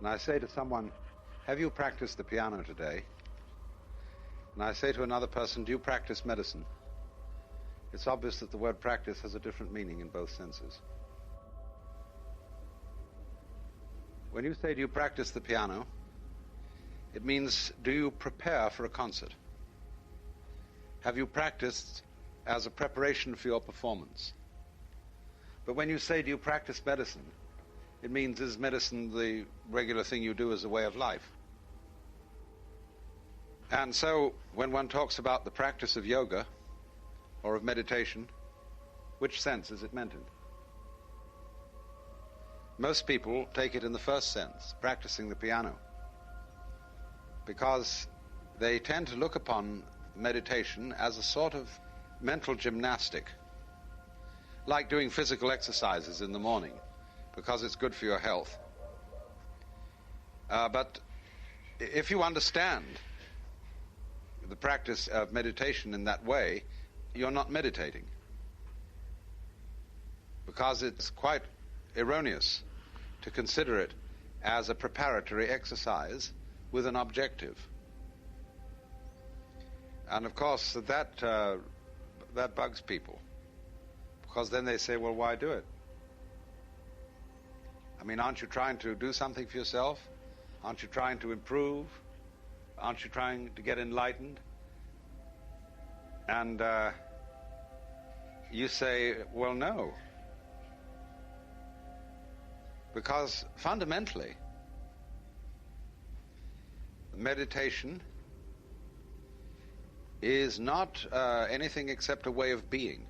and I say to someone, have you practiced the piano today? And I say to another person, do you practice medicine? It's obvious that the word practice has a different meaning in both senses. When you say, do you practice the piano, it means, do you prepare for a concert? Have you practiced as a preparation for your performance? But when you say, do you practice medicine, it means, is medicine the regular thing you do as a way of life? And so, when one talks about the practice of yoga or of meditation, which sense is it meant in? Most people take it in the first sense, practicing the piano, because they tend to look upon meditation as a sort of mental gymnastic, like doing physical exercises in the morning, because it's good for your health. But if you understand the practice of meditation in that way, you're not meditating, because it's quite erroneous to consider it as a preparatory exercise with an objective. And of course that bugs people, because then they say, well, why do it? I mean, aren't you trying to do something for yourself? Aren't you trying to improve? Aren't you trying to get enlightened? And you say, well, no. Because fundamentally, meditation is not anything except a way of being.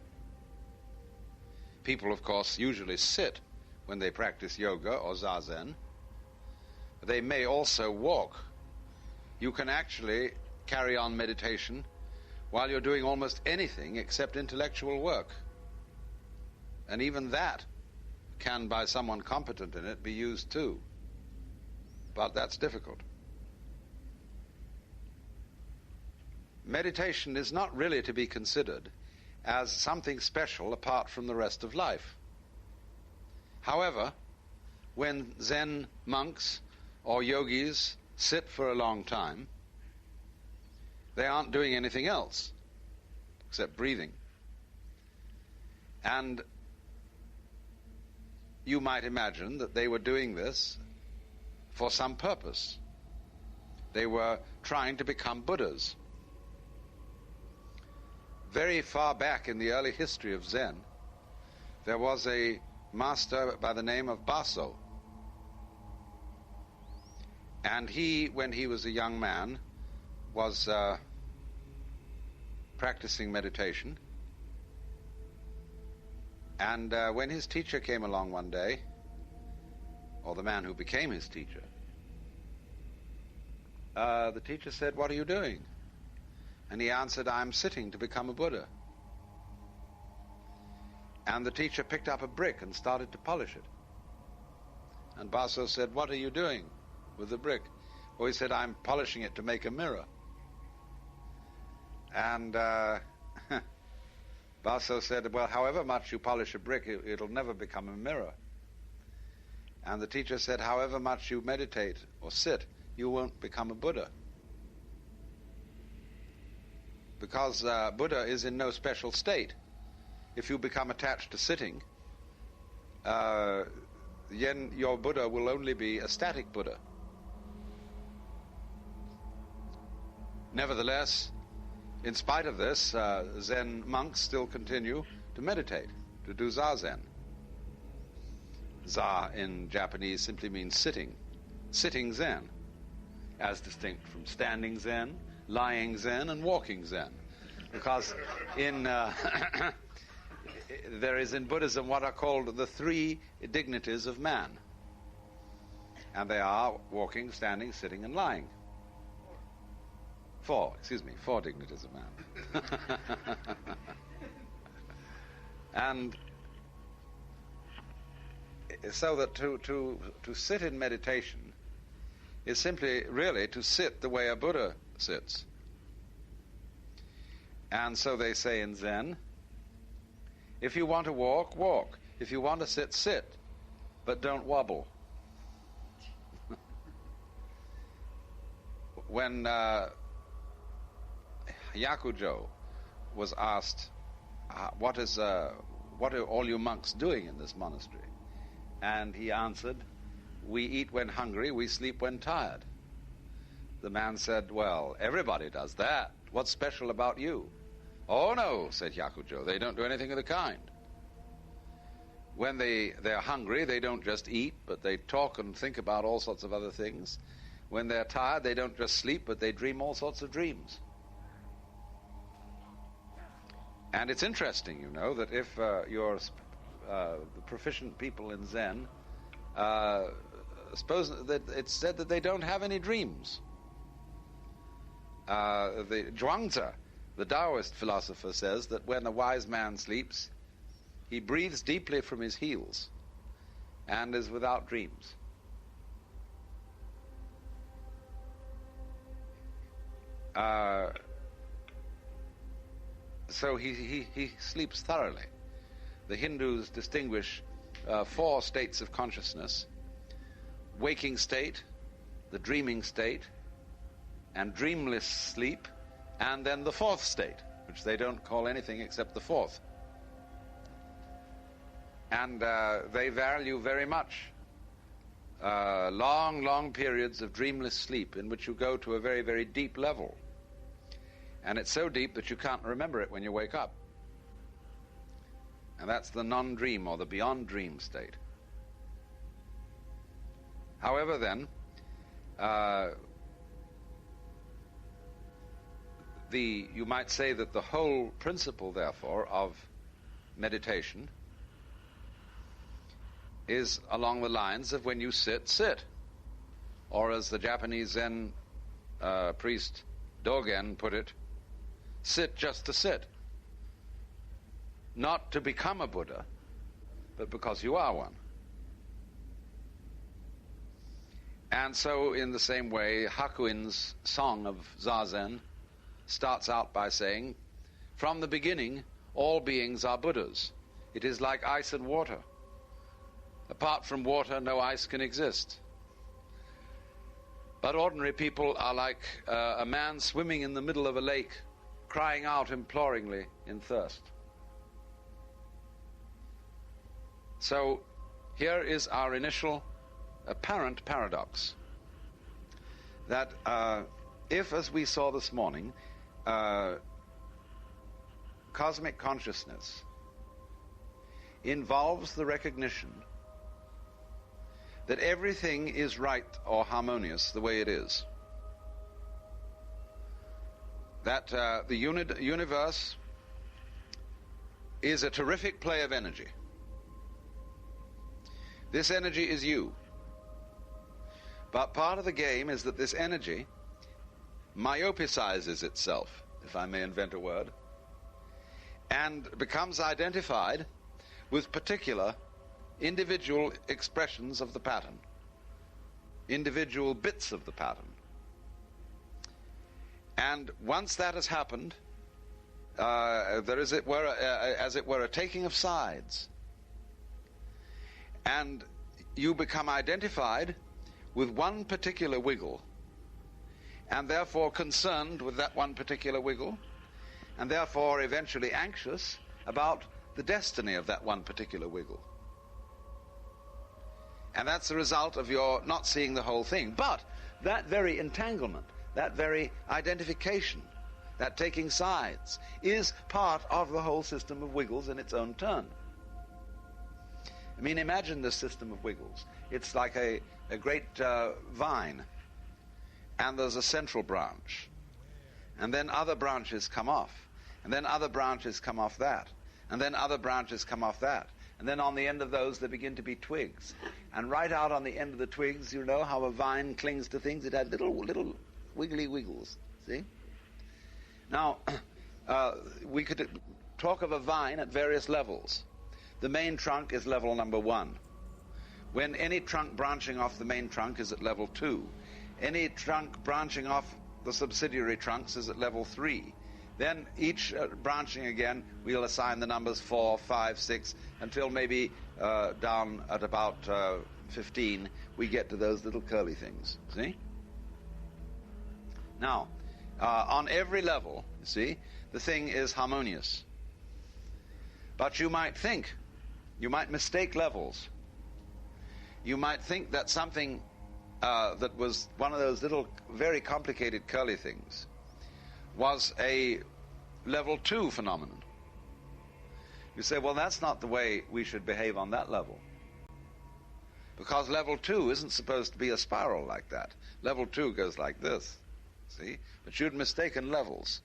People, of course, usually sit when they practice yoga or zazen. They may also walk. You can actually carry on meditation while you're doing almost anything except intellectual work. And even that can, by someone competent in it, be used too. But that's difficult. Meditation is not really to be considered as something special apart from the rest of life. However, when Zen monks or yogis sit for a long time, they aren't doing anything else except breathing. And you might imagine that they were doing this for some purpose. They were trying to become Buddhas. Very far back in the early history of Zen, there was a master by the name of Baso. And he, when he was a young man, was practicing meditation. And when his teacher came along one day, or the man who became his teacher, the teacher said, "What are you doing?" And he answered, "I'm sitting to become a Buddha." And the teacher picked up a brick and started to polish it. And Baso said, "What are you doing with the brick?" Well, he said, "I'm polishing it to make a mirror." And Baso said, "Well, however much you polish a brick, it'll never become a mirror." And the teacher said, "However much you meditate or sit, you won't become a Buddha. Because Buddha is in no special state. If you become attached to sitting, then your Buddha will only be a static Buddha." Nevertheless, in spite of this, Zen monks still continue to meditate, to do zazen. Za in Japanese simply means sitting, sitting Zen, as distinct from standing Zen, lying Zen, and walking Zen. Because in there is in Buddhism what are called the three dignities of man. And they are walking, standing, sitting, and lying. Four dignities of man. And so that to sit in meditation is simply really to sit the way a Buddha sits. And so they say in Zen, if you want to walk, walk. If you want to sit, sit. But don't wobble. when Yakujo was asked, what are all you monks doing in this monastery? And he answered, we eat when hungry, we sleep when tired. The man said, well, everybody does that. What's special about you? Oh, no, said Yakujo, they don't do anything of the kind. When they're hungry, they don't just eat, but they talk and think about all sorts of other things. When they're tired, they don't just sleep, but they dream all sorts of dreams. And it's interesting, you know, that if you're the proficient people in Zen, suppose that it's said that they don't have any dreams. The Zhuangzi, the Taoist philosopher, says that when a wise man sleeps, he breathes deeply from his heels and is without dreams. So he sleeps thoroughly. The Hindus distinguish 4 states of consciousness: waking state, the dreaming state, and dreamless sleep, and then the 4th state, which they don't call anything except the 4th. And they value very much long periods of dreamless sleep in which you go to a very, very deep level. And it's so deep that you can't remember it when you wake up. And that's the non-dream or the beyond dream state. However, then, you might say that the whole principle, therefore, of meditation is along the lines of when you sit, sit. Or as the Japanese Zen priest Dogen put it, sit just to sit. Not to become a Buddha, but because you are one. And so in the same way, Hakuin's song of Zazen starts out by saying, from the beginning, all beings are Buddhas. It is like ice and water. Apart from water, no ice can exist. But ordinary people are like a man swimming in the middle of a lake, crying out imploringly in thirst. So here is our initial apparent paradox, that if, as we saw this morning, cosmic consciousness involves the recognition that everything is right or harmonious the way it is, that the universe is a terrific play of energy. This energy is you. But part of the game is that this energy myopicizes itself, if I may invent a word, and becomes identified with particular individual expressions of the pattern, individual bits of the pattern. And once that has happened, there is, as it were, a taking of sides. And you become identified with one particular wiggle, and therefore concerned with that one particular wiggle, and therefore eventually anxious about the destiny of that one particular wiggle. And that's the result of your not seeing the whole thing. But that very entanglement, that very identification, that taking sides, is part of the whole system of wiggles in its own turn. I mean, imagine this system of wiggles. It's like a great vine, and there's a central branch, and then other branches come off, and then other branches come off that, and then other branches come off that, and then on the end of those there begin to be twigs, and right out on the end of the twigs, you know how a vine clings to things? It had little wiggly wiggles, see? Now, we could talk of a vine at various levels. The main trunk is level number 1. When any trunk branching off the main trunk is at level 2. Any trunk branching off the subsidiary trunks is at level 3. Then each branching again, we'll assign the numbers 4, 5, 6, until maybe down at about 15, we get to those little curly things. See? Now, on every level, you see, the thing is harmonious. But you might mistake levels. You might think that something that was one of those little, very complicated curly things was a level 2 phenomenon. You say, well, that's not the way we should behave on that level. Because level 2 isn't supposed to be a spiral like that. Level 2 goes like this, see? But you'd mistaken levels.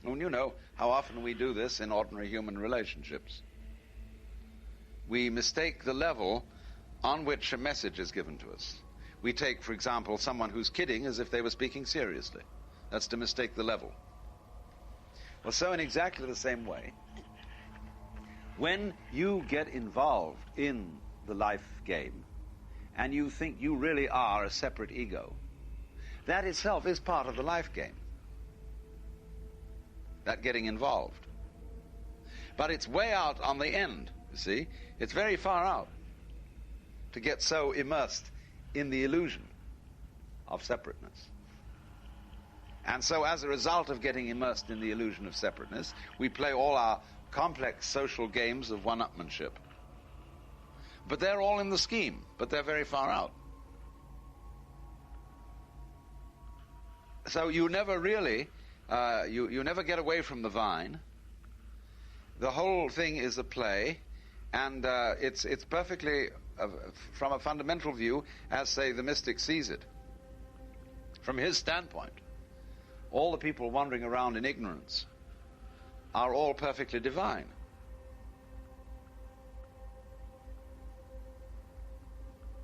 And you know how often we do this in ordinary human relationships. We mistake the level on which a message is given to us. We take, for example, someone who's kidding as if they were speaking seriously. That's to mistake the level. Well, so in exactly the same way, when you get involved in the life game and you think you really are a separate ego, that itself is part of the life game. That getting involved. But it's way out on the end, you see. It's very far out to get so immersed in the illusion of separateness. And so as a result of getting immersed in the illusion of separateness, we play all our complex social games of one-upmanship. But they're all in the scheme, but they're very far out. So you never really, you never get away from the vine. The whole thing is a play, and it's perfectly, from a fundamental view, as, say, the mystic sees it. From his standpoint, all the people wandering around in ignorance are all perfectly divine.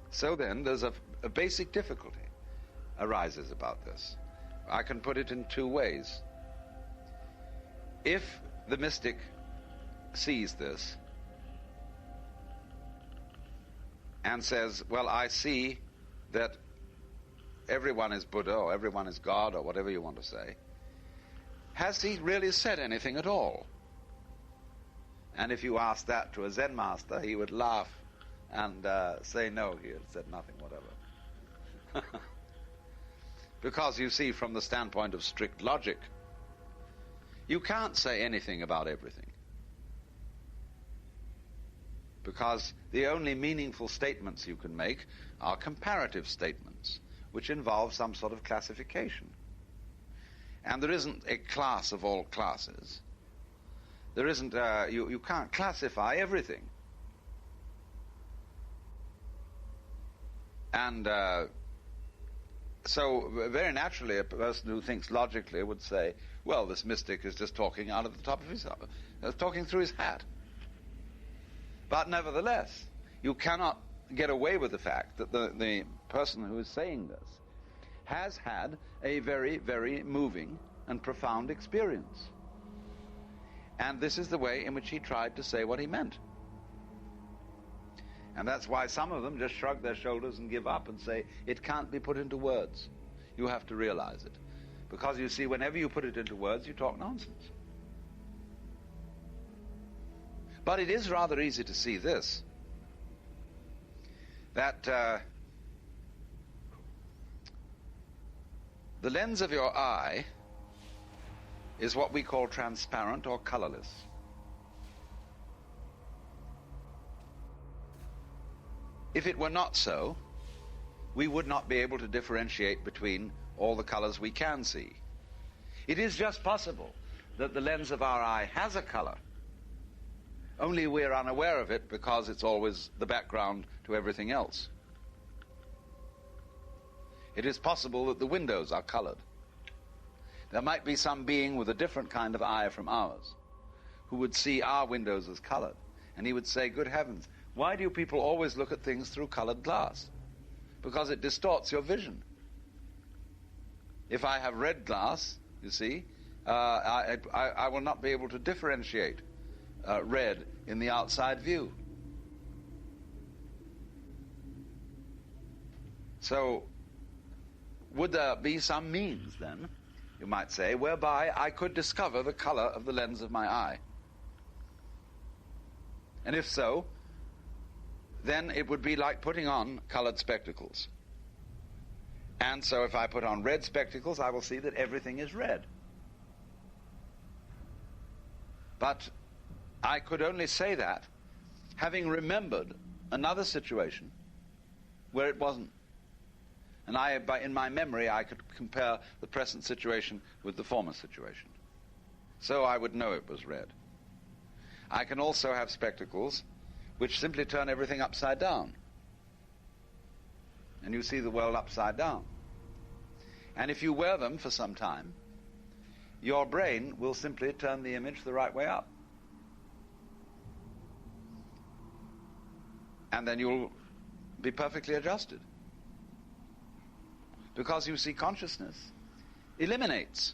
So then, there's a basic difficulty arises about this. I can put it in two ways. If the mystic sees this and says, well, I see that everyone is Buddha or everyone is God or whatever you want to say, has he really said anything at all? And if you ask that to a Zen master, he would laugh and say no, he had said nothing whatever. Because you see, from the standpoint of strict logic, you can't say anything about everything. Because the only meaningful statements you can make are comparative statements, which involve some sort of classification. And there isn't a class of all classes. There isn't, you can't classify everything. And so very naturally a person who thinks logically would say, well, this mystic is just talking out of the top of his head, talking through his hat. But nevertheless, you cannot get away with the fact that the person who is saying this has had a very, very moving and profound experience. And this is the way in which he tried to say what he meant. And that's why some of them just shrug their shoulders and give up and say, it can't be put into words. You have to realize it. Because you see, whenever you put it into words, you talk nonsense. But it is rather easy to see this, that the lens of your eye is what we call transparent or colorless. If it were not so, we would not be able to differentiate between all the colors we can see. It is just possible that the lens of our eye has a color, only we're unaware of it because it's always the background to everything else. It is possible that the windows are colored. There might be some being with a different kind of eye from ours who would see our windows as colored, and he would say, good heavens, why do you people always look at things through colored glass? Because it distorts your vision. If I have red glass, you see, I will not be able to differentiate red in the outside view. So, would there be some means then, you might say, whereby I could discover the color of the lens of my eye? And if so, then it would be like putting on colored spectacles. And so if I put on red spectacles, I will see that everything is red. But I could only say that having remembered another situation where it wasn't. And in my memory, I could compare the present situation with the former situation. So I would know it was red. I can also have spectacles which simply turn everything upside down. And you see the world upside down. And if you wear them for some time, your brain will simply turn the image the right way up. And then you'll be perfectly adjusted. Because you see, consciousness eliminates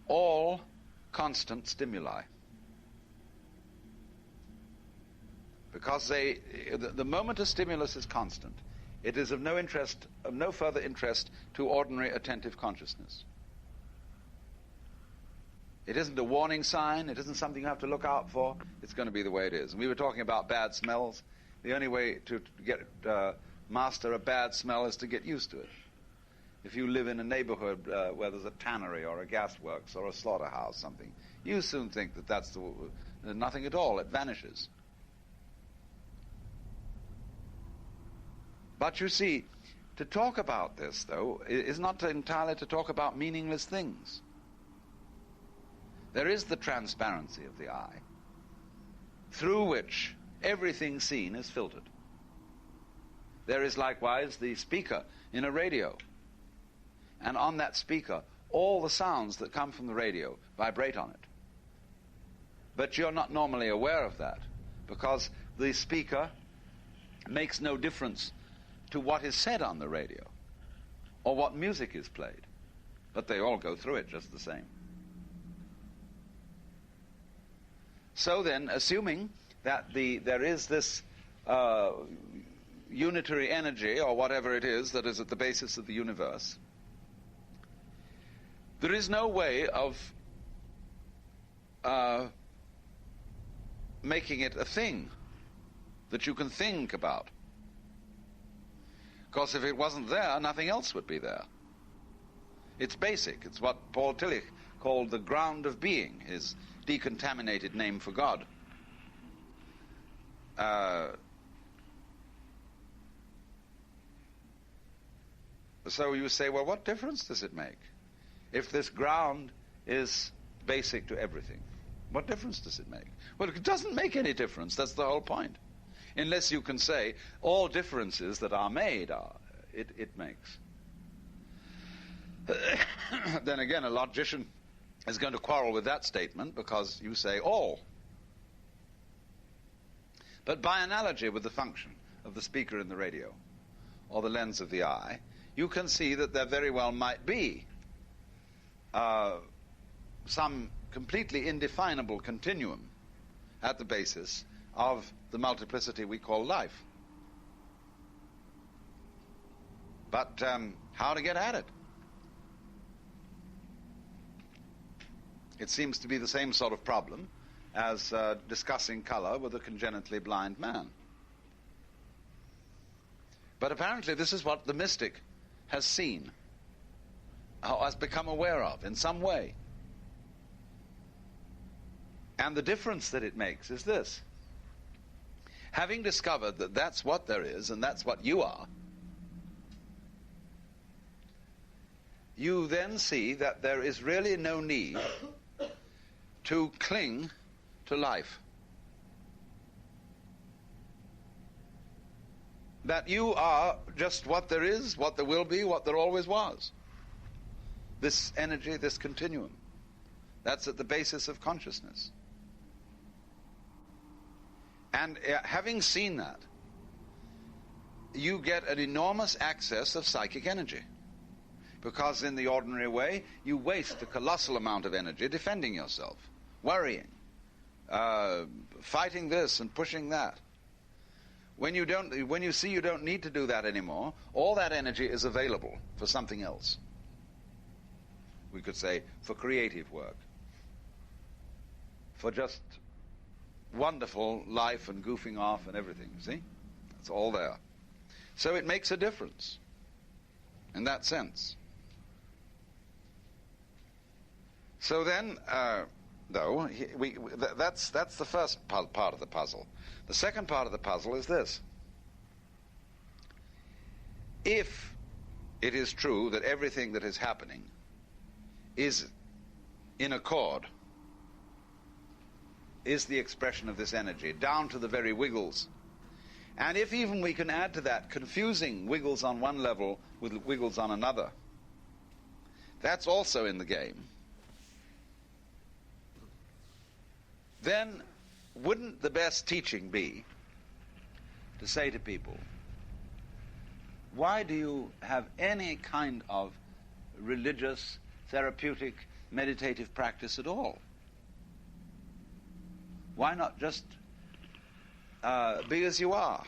all constant stimuli. Because the moment a stimulus is constant, it is of no further interest to ordinary attentive consciousness. It isn't a warning sign. It isn't something you have to look out for. It's going to be the way it is. And we were talking about bad smells. The only way to master a bad smell is to get used to it. If you live in a neighborhood where there's a tannery or a gasworks or a slaughterhouse, something, you soon think that that's nothing at all. It vanishes. But you see, to talk about this, though, is not entirely to talk about meaningless things. There is the transparency of the eye, through which everything seen is filtered. There is likewise the speaker in a radio, and on that speaker, all the sounds that come from the radio vibrate on it. But you're not normally aware of that, because the speaker makes no difference to what is said on the radio, or what music is played, but they all go through it just the same. So then, assuming that there is this unitary energy, or whatever it is, that is at the basis of the universe, there is no way of making it a thing that you can think about. Because if it wasn't there, nothing else would be there. It's basic. It's what Paul Tillich called the ground of being, his decontaminated name for God. So you say, well, what difference does it make? If this ground is basic to everything, what difference does it make? Well, it doesn't make any difference. That's the whole point. Unless you can say all differences that are made it makes. Then again, a logician is going to quarrel with that statement because you say all. But by analogy with the function of the speaker in the radio or the lens of the eye, you can see that there very well might be some completely indefinable continuum at the basis of the multiplicity we call life. But how to get at it? It seems to be the same sort of problem as discussing color with a congenitally blind man. But apparently this is what the mystic has seen, has become aware of in some way. And the difference that it makes is this. Having discovered that that's what there is and that's what you are, you then see that there is really no need to cling to life. That you are just what there is, what there will be, what there always was. This energy, this continuum. That's at the basis of consciousness. And having seen that, you get an enormous access of psychic energy. Because in the ordinary way, you waste a colossal amount of energy defending yourself, worrying, fighting this and pushing that. When you see you don't need to do that anymore, all that energy is available for something else. We could say for creative work, for just wonderful life and goofing off and everything, see? It's all there. So it makes a difference. in that sense. So then, though, that's the first part of the puzzle. The second part of the puzzle is this. If it is true that everything that is happening is in accord, is the expression of this energy, down to the very wiggles, and if even we can add to that confusing wiggles on one level with wiggles on another, that's also in the game, then wouldn't the best teaching be to say to people, why do you have any kind of religious, therapeutic, meditative practice at all? Why not just be as you are?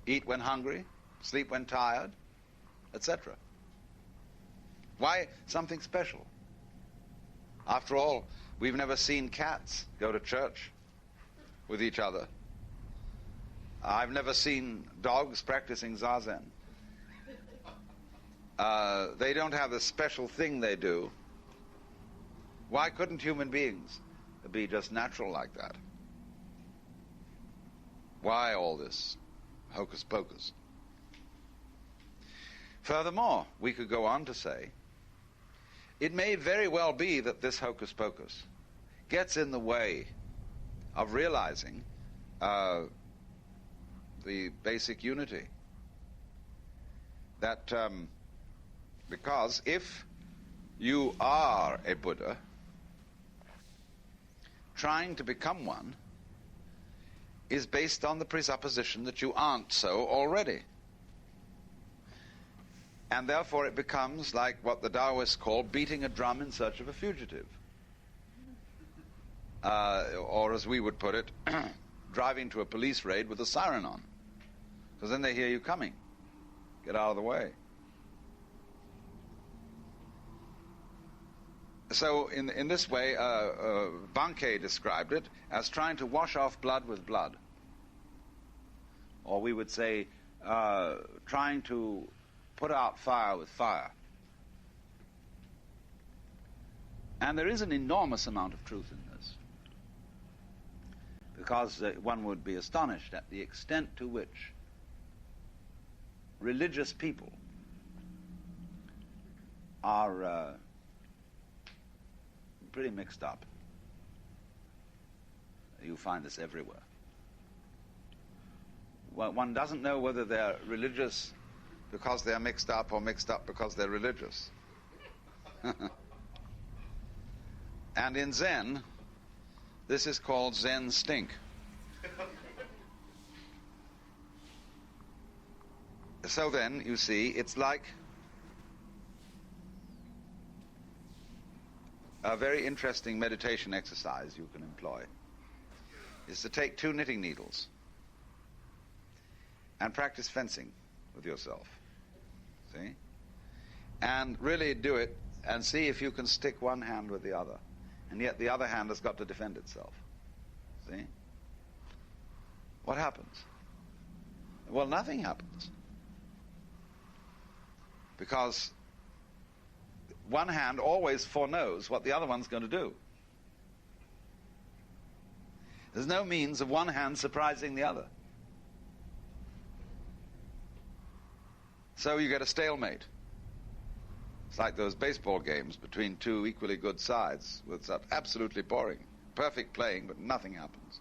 Eat when hungry, sleep when tired, etc. Why something special? After all, we've never seen cats go to church with each other. I've never seen dogs practicing zazen. They don't have a special thing they do. Why couldn't human beings be just natural like that? Why all this hocus pocus? Furthermore, we could go on to say, it may very well be that this hocus pocus gets in the way of realizing the basic unity. That because if you are a Buddha, trying to become one is based on the presupposition that you aren't so already. And therefore it becomes like what the Taoists call beating a drum in search of a fugitive. Or as we would put it, driving to a police raid with a siren on. Because then they hear you coming. Get out of the way. So in this way, Bankei described it as trying to wash off blood with blood. Or we would say, trying to put out fire with fire. And there is an enormous amount of truth in this. Because one would be astonished at the extent to which religious people are pretty mixed up. You find this everywhere. Well, one doesn't know whether they're religious because they're mixed up or mixed up because they're religious. And in Zen, this is called Zen stink. So then, you see, it's like a very interesting meditation exercise you can employ is to take 2 knitting needles and practice fencing with yourself. See? And really do it and see if you can stick one hand with the other. And yet the other hand has got to defend itself. See? What happens? Well, nothing happens. Because one hand always foreknows what the other one's going to do. There's no means of one hand surprising the other. So you get a stalemate. It's like those baseball games between 2 equally good sides, with such absolutely boring, perfect playing, but nothing happens.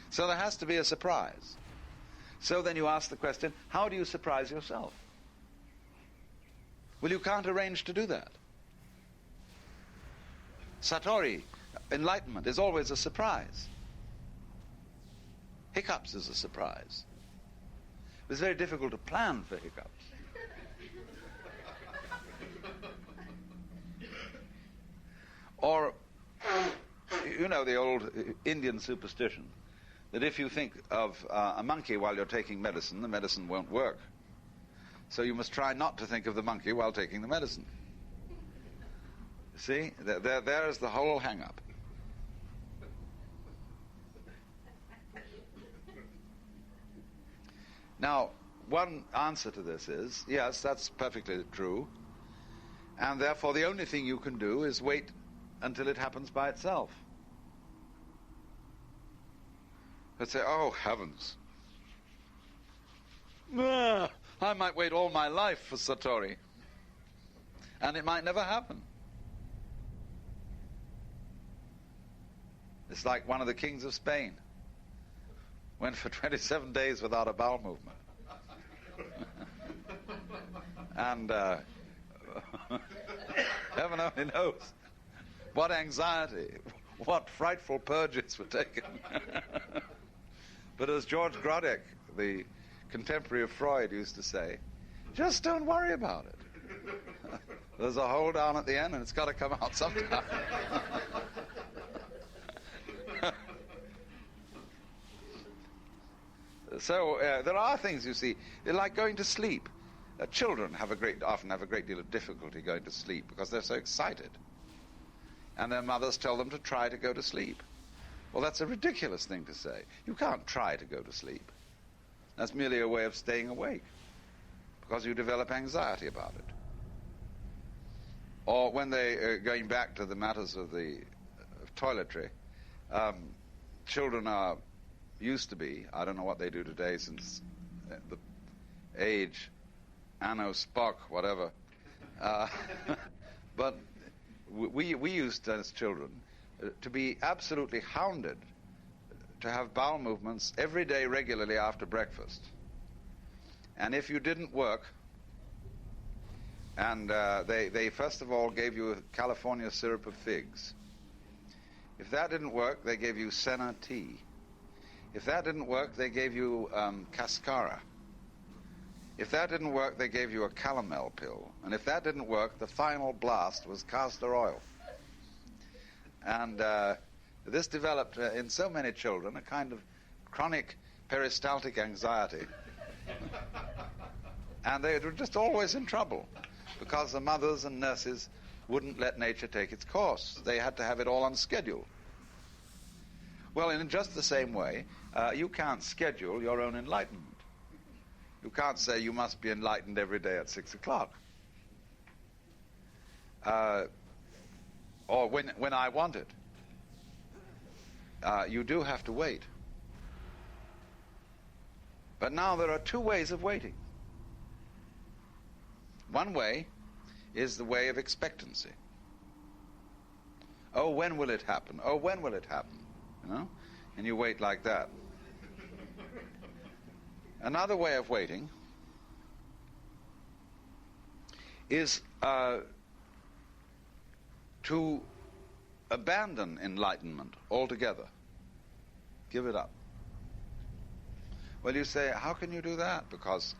So there has to be a surprise. So then you ask the question, how do you surprise yourself? Well, you can't arrange to do that. Satori, enlightenment, is always a surprise. Hiccups is a surprise. It's very difficult to plan for hiccups. Or, you know the old Indian superstition that if you think of a monkey while you're taking medicine, the medicine won't work. So you must try not to think of the monkey while taking the medicine. See? There's the whole hang-up. Now, one answer to this is, yes, that's perfectly true, and therefore the only thing you can do is wait until it happens by itself. But say, oh, heavens, I might wait all my life for Satori, and it might never happen. It's like one of the kings of Spain went for 27 days without a bowel movement. And heaven only knows what anxiety, what frightful purges were taken. But as George Grodek, the contemporary of Freud, used to say, just don't worry about it. There's a hole down at the end and it's got to come out sometime. So there are things, you see, they're like going to sleep. Children often have a great deal of difficulty going to sleep because they're so excited. And their mothers tell them to try to go to sleep. Well, that's a ridiculous thing to say. You can't try to go to sleep. That's merely a way of staying awake because you develop anxiety about it. Or when they, going back to the matters of toiletry, children used to be, I don't know what they do today since the age, Anno Spock, whatever. But we used, as children, to be absolutely hounded to have bowel movements every day regularly after breakfast. And if you didn't work, and they first of all gave you a California syrup of figs. If that didn't work, they gave you senna tea. If that didn't work, they gave you cascara. If that didn't work, they gave you a calomel pill. And if that didn't work, the final blast was castor oil. And this developed in so many children a kind of chronic peristaltic anxiety. And they were just always in trouble because the mothers and nurses wouldn't let nature take its course. They had to have it all on schedule. Well, in just the same way, you can't schedule your own enlightenment. You can't say you must be enlightened every day at 6 o'clock. Or when I want it. You do have to wait. But now there are two ways of waiting. One way is the way of expectancy. Oh, when will it happen? Oh, when will it happen? You know? And you wait like that. Another way of waiting is to abandon enlightenment altogether. Give it up. Well, you say, how can you do that? Because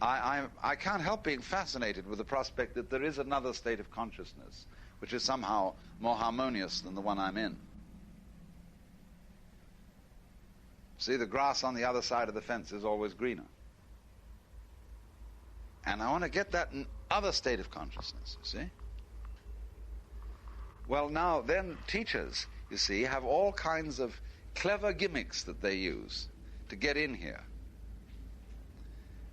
I can't help being fascinated with the prospect that there is another state of consciousness which is somehow more harmonious than the one I'm in. See, the grass on the other side of the fence is always greener. And I want to get that other state of consciousness, you see? Well, now, then teachers, you see, have all kinds of clever gimmicks that they use to get in here.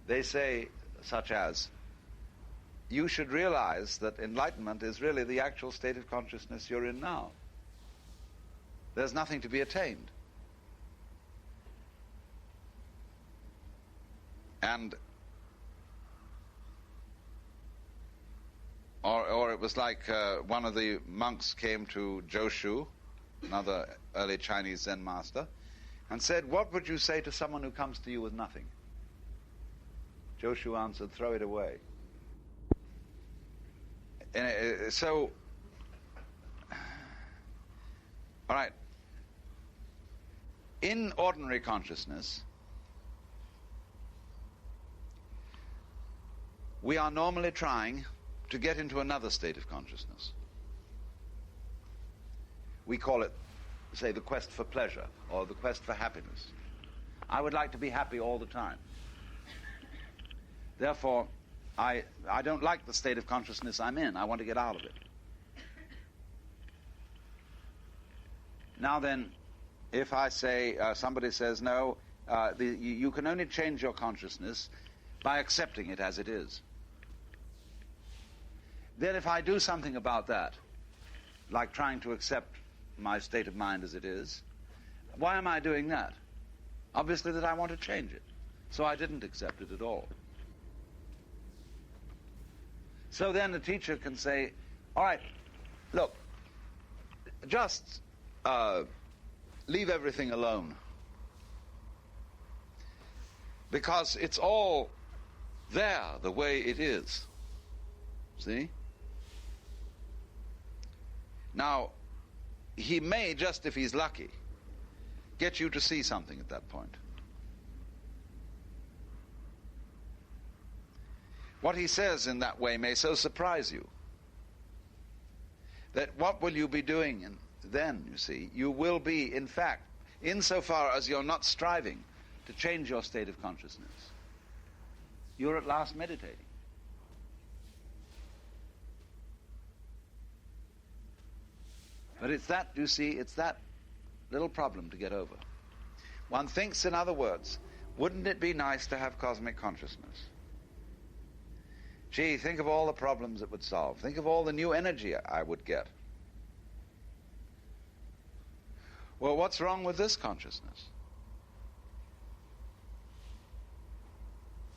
They say, such as, you should realize that enlightenment is really the actual state of consciousness you're in now. There's nothing to be attained. And or it was like one of the monks came to Joshu, another early Chinese Zen master, and said, what would you say to someone who comes to you with nothing? Joshu answered, throw it away. And so, all right, in ordinary consciousness, we are normally trying to get into another state of consciousness. We call it, say, the quest for pleasure or the quest for happiness. I would like to be happy all the time. Therefore, I don't like the state of consciousness I'm in. I want to get out of it. Now then, if I say, somebody says, no, You can only change your consciousness by accepting it as it is. Then if I do something about that, like trying to accept my state of mind as it is, why am I doing that? Obviously that I want to change it. So I didn't accept it at all. So then the teacher can say, all right, look, just leave everything alone. Because it's all there the way it is. See? Now, he may, just if he's lucky, get you to see something at that point. What he says in that way may so surprise you that what will you be doing then, you see? You will be, in fact, insofar as you're not striving to change your state of consciousness, you're at last meditating. But it's that, you see, it's that little problem to get over. One thinks, in other words, wouldn't it be nice to have cosmic consciousness? Gee, think of all the problems it would solve. Think of all the new energy I would get. Well, what's wrong with this consciousness?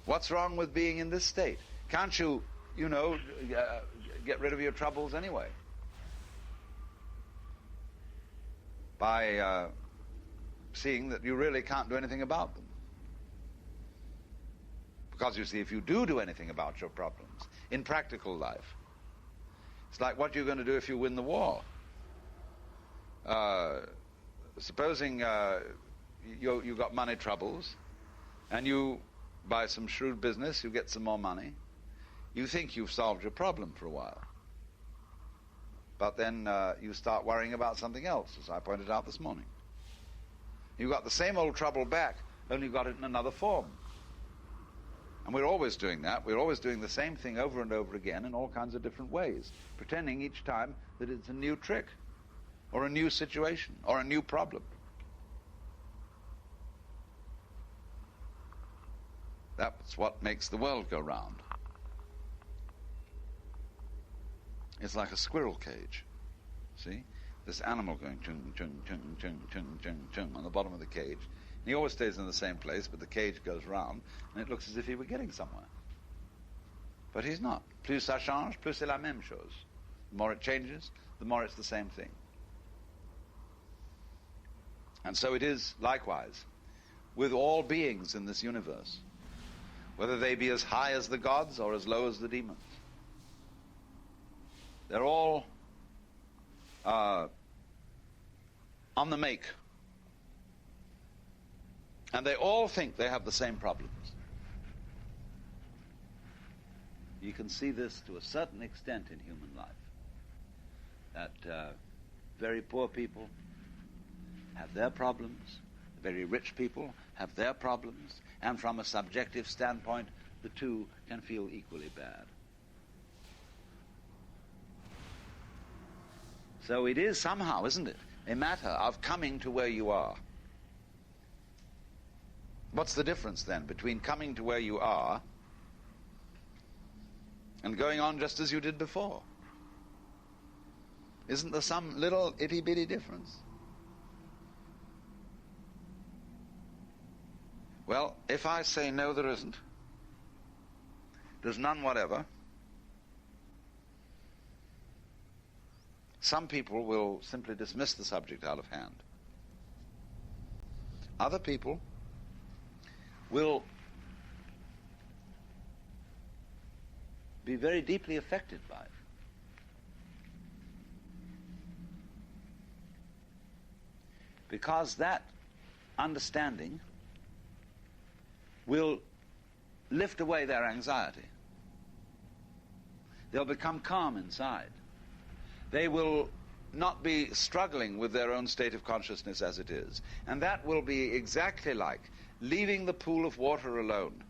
What's wrong with being in this state? Can't you, get rid of your troubles anyway? By seeing that you really can't do anything about them. Because, you see, if you do anything about your problems in practical life, it's like what you're going to do if you win the war. Supposing you got money troubles, and you, by some shrewd business, you get some more money. You think you've solved your problem for a while. But then you start worrying about something else, as I pointed out this morning. You got the same old trouble back, only you got it in another form. And we're always doing that. We're always doing the same thing over and over again in all kinds of different ways, pretending each time that it's a new trick, or a new situation, or a new problem. That's what makes the world go round. It's like a squirrel cage. See? This animal going chung, chung, chung, chung, chung, chung, chung on the bottom of the cage. And he always stays in the same place, but the cage goes round, and it looks as if he were getting somewhere. But he's not. Plus ça change, plus c'est la même chose. The more it changes, the more it's the same thing. And so it is likewise with all beings in this universe, whether they be as high as the gods or as low as the demons. They're all on the make. And they all think they have the same problems. You can see this to a certain extent in human life. That very poor people have their problems, very rich people have their problems, and from a subjective standpoint, the two can feel equally bad. So it is somehow, isn't it, a matter of coming to where you are. What's the difference then between coming to where you are and going on just as you did before? Isn't there some little itty-bitty difference? Well, if I say no, there isn't, there's none whatever, some people will simply dismiss the subject out of hand. Other people will be very deeply affected by it. Because that understanding will lift away their anxiety. They'll become calm inside. They will not be struggling with their own state of consciousness as it is. And that will be exactly like leaving the pool of water alone,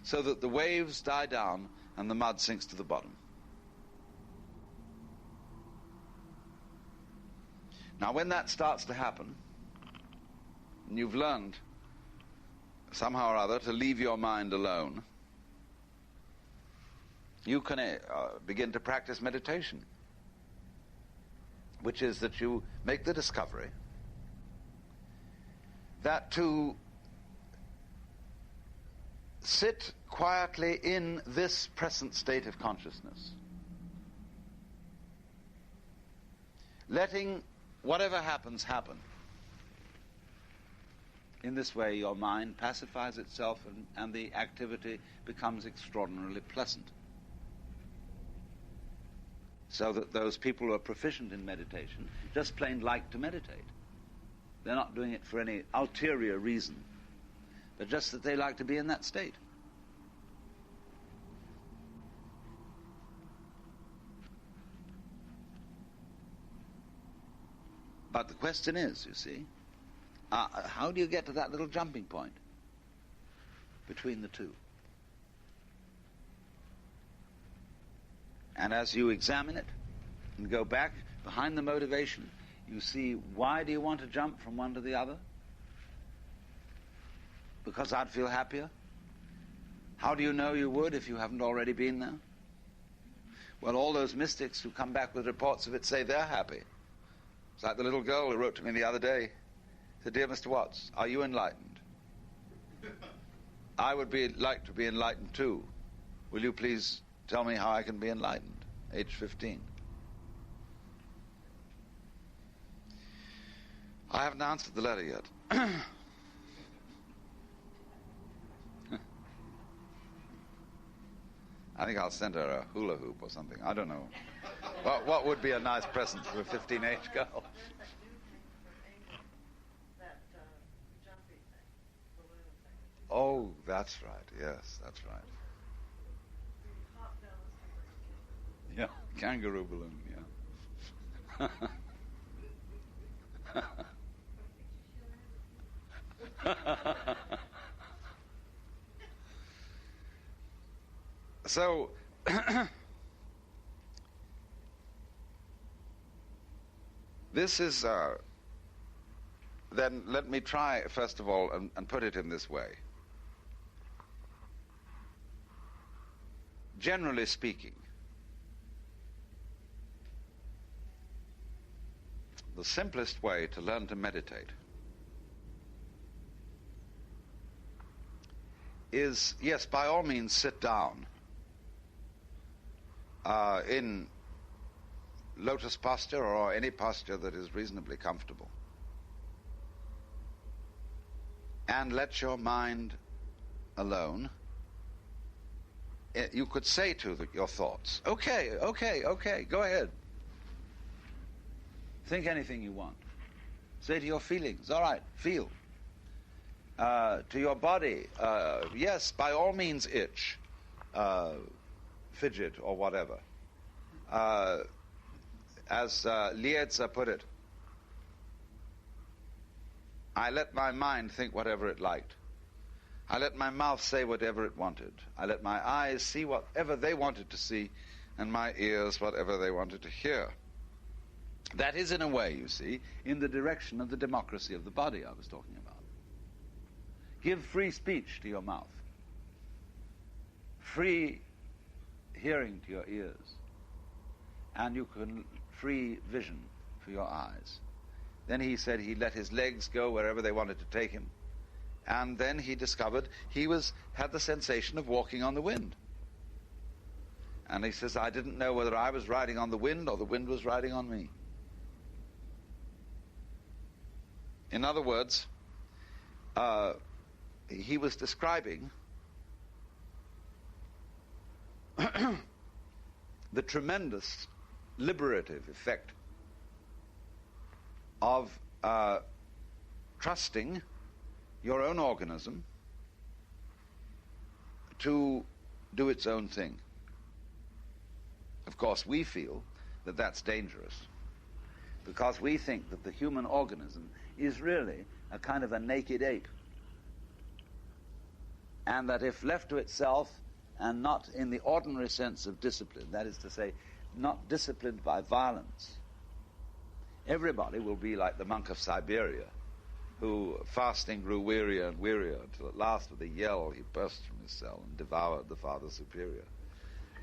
so that the waves die down and the mud sinks to the bottom. Now, when that starts to happen, and you've learned somehow or other to leave your mind alone, you can begin to practice meditation, which is that you make the discovery that to sit quietly in this present state of consciousness, letting whatever happens happen. In this way, your mind pacifies itself and the activity becomes extraordinarily pleasant. So that those people who are proficient in meditation just plain like to meditate. They're not doing it for any ulterior reason, but just that they like to be in that state. But the question is, you see, how do you get to that little jumping point between the two? And as you examine it and go back behind the motivation, you see, why do you want to jump from one to the other? Because I'd feel happier? How do you know you would if you haven't already been there? Well, all those mystics who come back with reports of it say they're happy. It's like the little girl who wrote to me the other day. Said, "Dear Mr. Watts, are you enlightened? I would like to be enlightened too. Will you please tell me how I can be enlightened?" Age 15. I haven't answered the letter yet. I think I'll send her a hula hoop or something. I don't know. What would be a nice present for a 15-age girl? Oh, that's right. Yes, that's right. Yeah, kangaroo balloon, yeah. So, this is, then let me try, first of all, and put it in this way. Generally speaking, the simplest way to learn to meditate is, yes, by all means sit down in lotus posture or any posture that is reasonably comfortable, and let your mind alone. You could say to your thoughts, okay, go ahead. Think anything you want. Say to your feelings, all right, feel. To your body, yes, by all means itch, fidget, or whatever. As Lietza put it, I let my mind think whatever it liked. I let my mouth say whatever it wanted. I let my eyes see whatever they wanted to see, and my ears whatever they wanted to hear. That is, in a way, you see, in the direction of the democracy of the body I was talking about. Give free speech to your mouth, free hearing to your ears, and you can free vision for your eyes. Then he said he let his legs go wherever they wanted to take him. And then he discovered he had the sensation of walking on the wind. And he says, I didn't know whether I was riding on the wind or the wind was riding on me. In other words, he was describing the tremendous liberative effect of trusting your own organism to do its own thing. Of course, we feel that that's dangerous because we think that the human organism is really a kind of a naked ape, and that if left to itself and not in the ordinary sense of discipline, that is to say, not disciplined by violence, everybody will be like the monk of Siberia, who, fasting, grew wearier and wearier until at last, with a yell, he burst from his cell and devoured the Father Superior.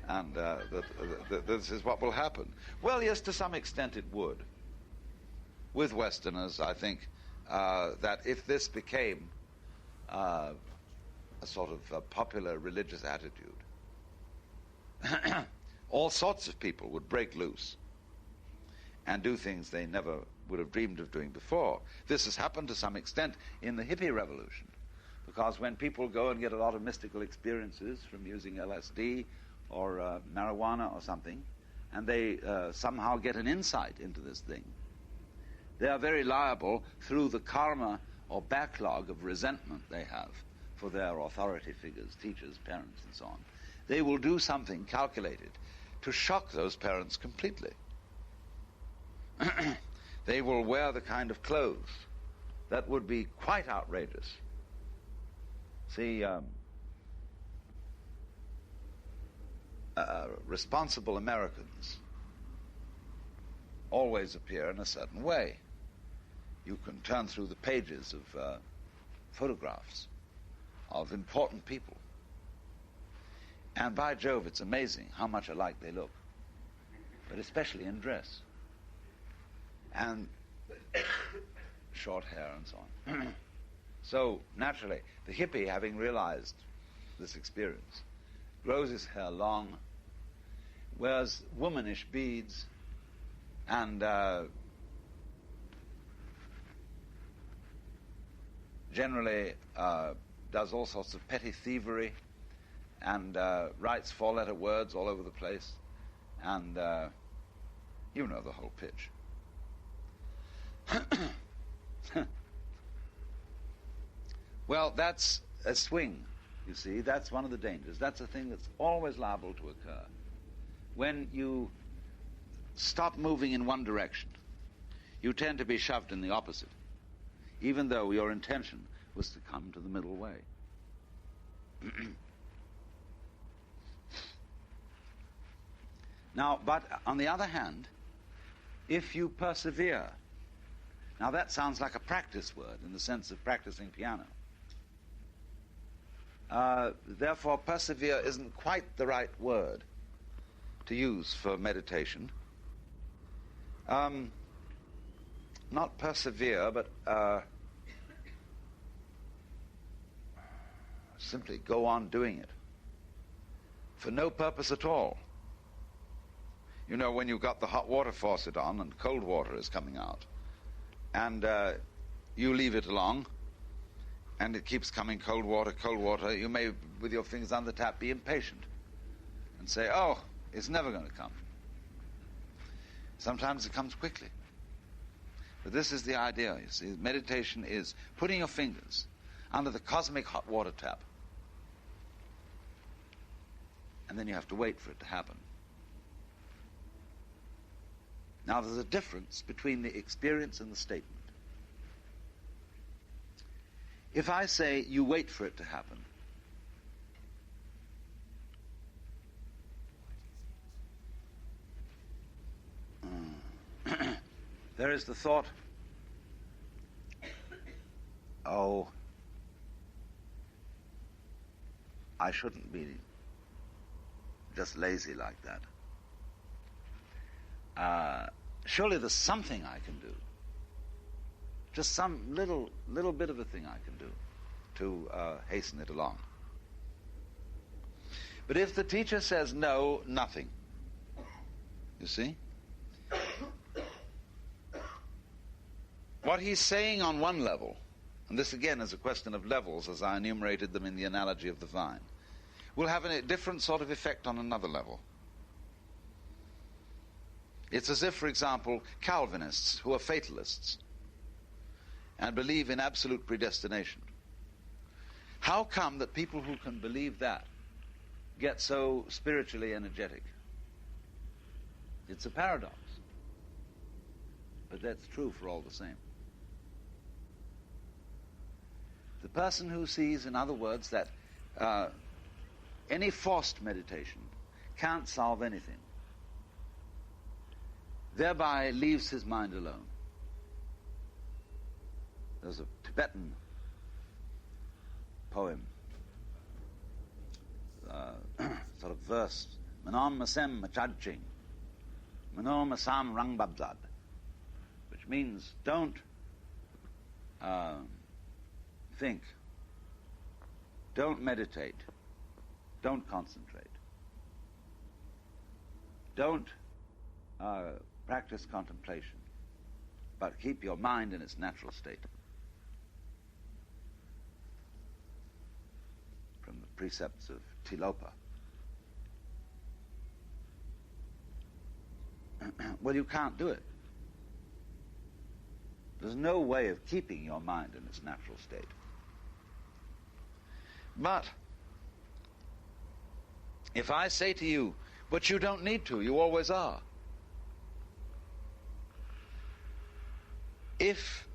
And this is what will happen. Well, yes, to some extent it would. With Westerners, I think that if this became a sort of a popular religious attitude, all sorts of people would break loose and do things they never would have dreamed of doing before. This has happened to some extent in the hippie revolution, because when people go and get a lot of mystical experiences from using LSD or marijuana or something, and they somehow get an insight into this thing, they are very liable, through the karma or backlog of resentment they have for their authority figures, teachers, parents, and so on. They will do something calculated to shock those parents completely. They will wear the kind of clothes that would be quite outrageous. See, responsible Americans always appear in a certain way. You can turn through the pages of photographs of important people, and by Jove, it's amazing how much alike they look, but especially in dress and short hair and so on. So naturally, the hippie, having realized this experience, grows his hair long, wears womanish beads, and generally does all sorts of petty thievery, and writes four-letter words all over the place, and you know the whole pitch. Well, that's a swing, you see. That's one of the dangers. That's a thing that's always liable to occur. When you stop moving in one direction, you tend to be shoved in the opposite, even though your intention was to come to the middle way. Now, but on the other hand, if you persevere, now that sounds like a practice word in the sense of practicing piano. Therefore, persevere isn't quite the right word to use for meditation. Not persevere, but simply go on doing it for no purpose at all. You know, when you've got the hot water faucet on and cold water is coming out, and you leave it along, and it keeps coming cold water, you may, with your fingers on the tap, be impatient and say, oh, it's never going to come. Sometimes it comes quickly. But this is the idea, you see. Meditation is putting your fingers under the cosmic hot water tap, and then you have to wait for it to happen. Now, there's a difference between the experience and the statement. If I say, you wait for it to happen, there is the thought, oh, I shouldn't be just lazy like that. Surely there's something I can do. Just some little bit of a thing I can do to hasten it along. But if the teacher says no, nothing, you see? What he's saying on one level, and this again is a question of levels as I enumerated them in the analogy of the vine, will have a different sort of effect on another level. It's as if, for example, Calvinists, who are fatalists and believe in absolute predestination, how come that people who can believe that get so spiritually energetic? It's a paradox, but that's true for all the same. The person who sees, in other words, that any forced meditation can't solve anything, thereby leaves his mind alone. There's a Tibetan poem, sort of verse, Manom Masem Machadching, Manom Masam Rangbabzad, which means don't think, don't meditate, don't concentrate, don't practice contemplation, but keep your mind in its natural state. From the precepts of Tilopa. Well, you can't do it. There's no way of keeping your mind in its natural state. But if I say to you, but you don't need to, you always are. If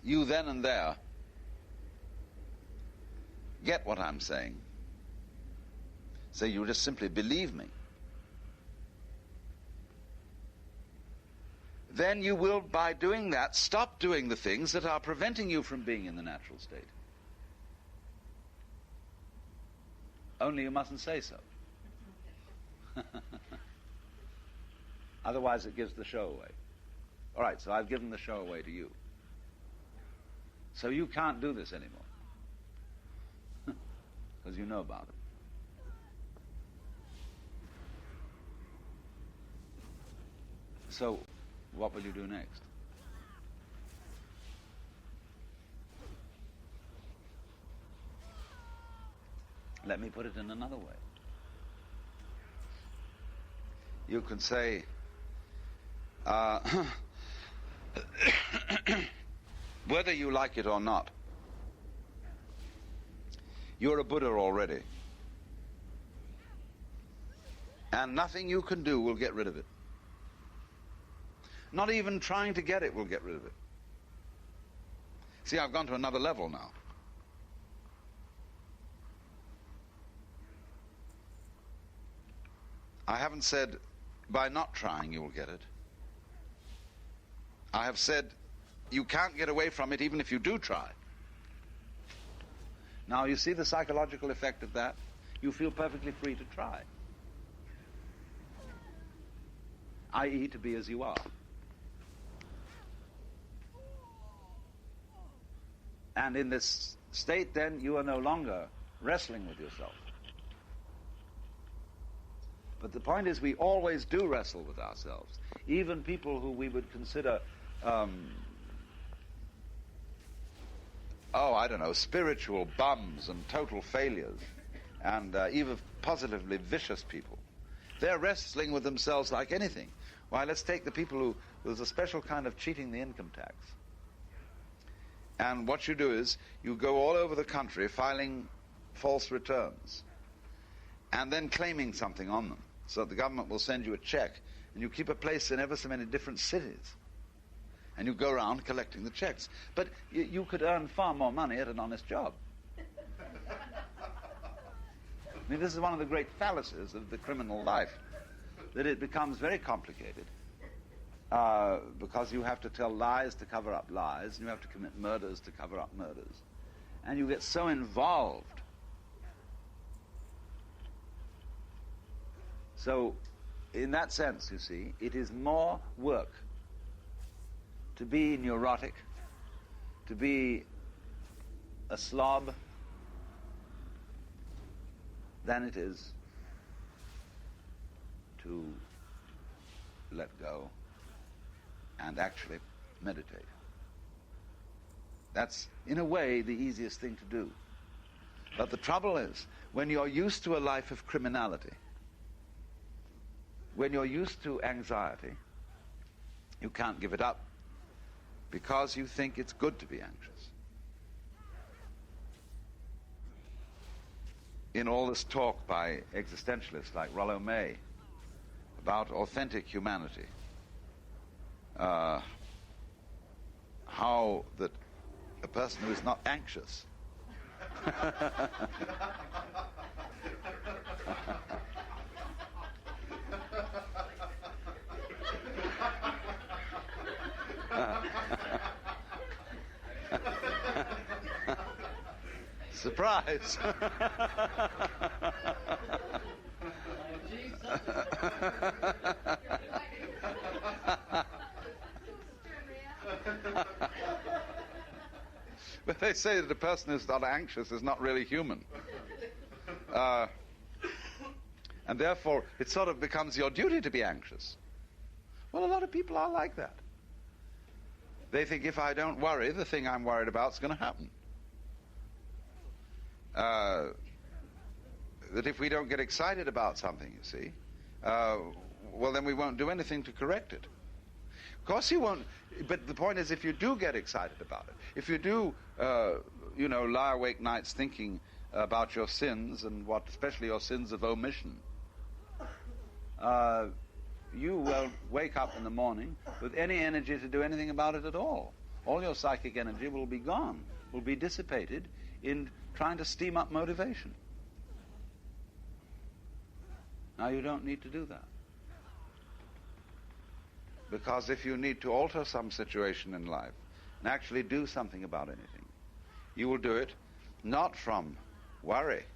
you then and there get what I'm saying, so you just simply believe me, then you will, by doing that, stop doing the things that are preventing you from being in the natural state. Only you mustn't say so. Otherwise it gives the show away. All right, so I've given the show away to you. So you can't do this anymore. Because you know about it. So, what will you do next? Let me put it in another way. You can say, whether you like it or not, you're a Buddha already. And nothing you can do will get rid of it. Not even trying to get it will get rid of it. See, I've gone to another level now. I haven't said, by not trying you will get it. I have said, you can't get away from it even if you do try. Now, you see the psychological effect of that? You feel perfectly free to try. I.e., to be as you are. And in this state, then, you are no longer wrestling with yourself. But the point is, we always do wrestle with ourselves. Even people who we would consider, spiritual bums and total failures, and even positively vicious people. They're wrestling with themselves like anything. Why, let's take the people who, there's a special kind of cheating the income tax. And what you do is, you go all over the country filing false returns, and then claiming something on them. So the government will send you a check, and you keep a place in ever so many different cities. And you go around collecting the checks. But you could earn far more money at an honest job. I mean, this is one of the great fallacies of the criminal life, that it becomes very complicated because you have to tell lies to cover up lies, and you have to commit murders to cover up murders. And you get so involved. So, in that sense, you see, it is more work to be neurotic, to be a slob, than it is to let go and actually meditate. That's, in a way, the easiest thing to do. But the trouble is, when you're used to a life of criminality, when you're used to anxiety, you can't give it up because you think it's good to be anxious. In all this talk by existentialists like Rollo May about authentic humanity, how that a person who is not anxious Surprise! But they say that a person who's not anxious is not really human. And therefore, it sort of becomes your duty to be anxious. Well, a lot of people are like that. They think if I don't worry, the thing I'm worried about is going to happen. That if we don't get excited about something, you see, well, then we won't do anything to correct it. Of course you won't, but the point is, if you do get excited about it, if you do, lie awake nights thinking about your sins, and especially your sins of omission, you will wake up in the morning with any energy to do anything about it at all. All your psychic energy will be gone, will be dissipated in trying to steam up motivation. Now, you don't need to do that. Because if you need to alter some situation in life and actually do something about anything, you will do it not from worry,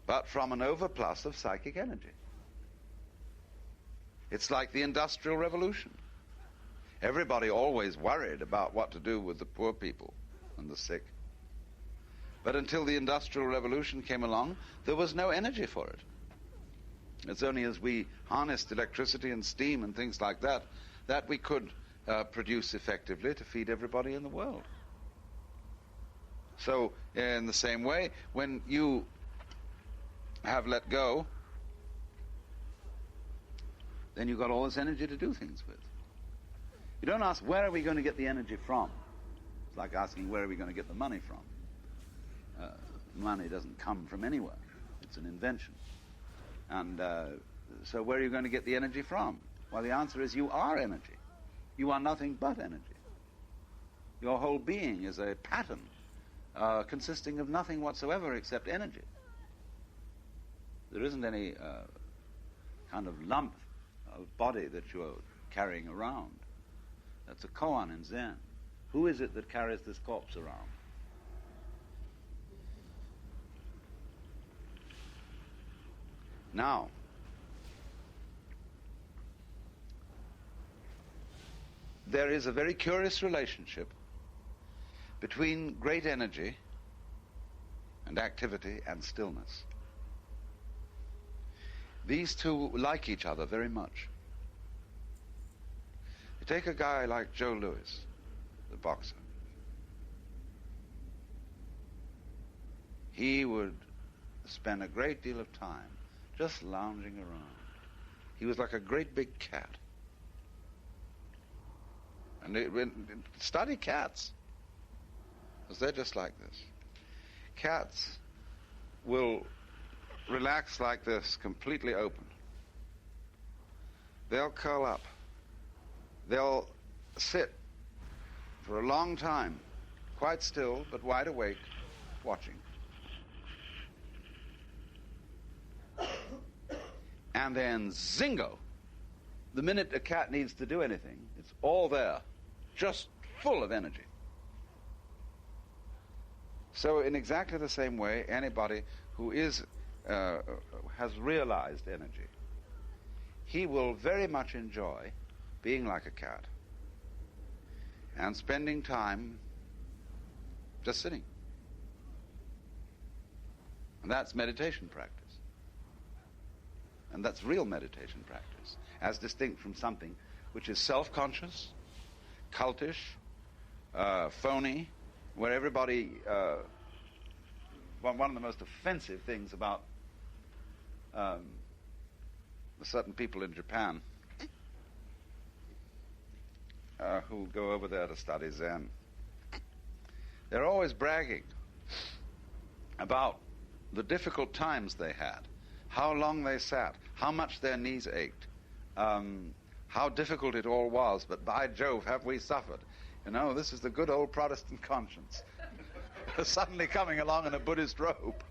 but from an overplus of psychic energy. It's like the Industrial Revolution. Everybody always worried about what to do with the poor people and the sick. But until the Industrial Revolution came along, there was no energy for it. It's only as we harnessed electricity and steam and things like that that we could produce effectively to feed everybody in the world. So, in the same way, when you have let go, then you've got all this energy to do things with. You don't ask, where are we going to get the energy from? It's like asking, where are we going to get the money from? Money doesn't come from anywhere. It's an invention. And so where are you going to get the energy from? Well, the answer is you are energy. You are nothing but energy. Your whole being is a pattern consisting of nothing whatsoever except energy. There isn't any kind of lump of body that you're carrying around. That's a koan in Zen. Who is it that carries this corpse around? Now, there is a very curious relationship between great energy and activity and stillness. These two like each other very much. You take a guy like Joe Louis, the boxer. He would spend a great deal of time just lounging around. He was like a great big cat. And study cats, because they're just like this. Cats will relax like this, completely open. They'll curl up. They'll sit for a long time, quite still, but wide awake, watching. And then, zingo, the minute a cat needs to do anything, it's all there, just full of energy. So in exactly the same way, anybody who has realized energy, he will very much enjoy being like a cat and spending time just sitting. And that's meditation practice. And that's real meditation practice, as distinct from something which is self-conscious, cultish, phony, where everybody... one of the most offensive things about certain people in Japan who go over there to study Zen, they're always bragging about the difficult times they had, how long they sat, how much their knees ached, how difficult it all was, but by Jove, have we suffered. You know, this is the good old Protestant conscience suddenly coming along in a Buddhist robe.